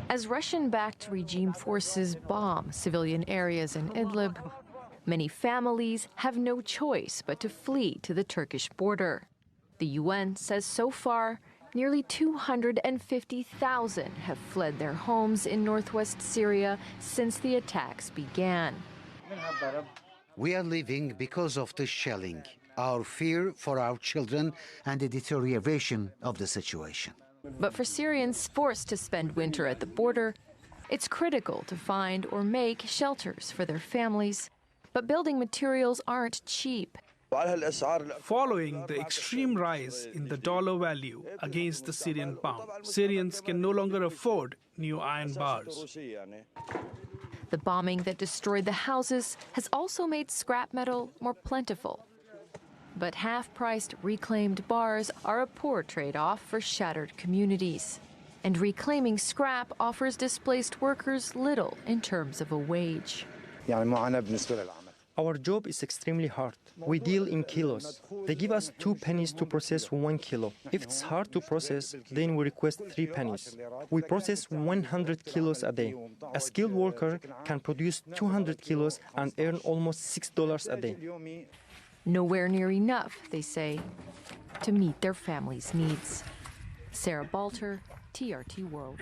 As Russian-backed regime forces bomb civilian areas in Idlib, many families have no choice but to flee to the Turkish border. The UN says so far, nearly 250,000 have fled their homes in northwest Syria since the attacks began. We are leaving because of the shelling, our fear for our children, and the deterioration of the situation. But for Syrians forced to spend winter at the border, it's critical to find or make shelters for their families. But building materials aren't cheap. Following the extreme rise in the dollar value against the Syrian pound, Syrians can no longer afford new iron bars. The bombing that destroyed the houses has also made scrap metal more plentiful. But half-priced reclaimed bars are a poor trade-off for shattered communities. And reclaiming scrap offers displaced workers little in terms of a wage. Our job is extremely hard. We deal in kilos. They give us 2 pennies to process 1 kilo. If it's hard to process, then we request 3 pennies. We process 100 kilos a day. A skilled worker can produce 200 kilos and earn almost $6 a day. Nowhere near enough, they say, to meet their families' needs. Sarah Balter, TRT World.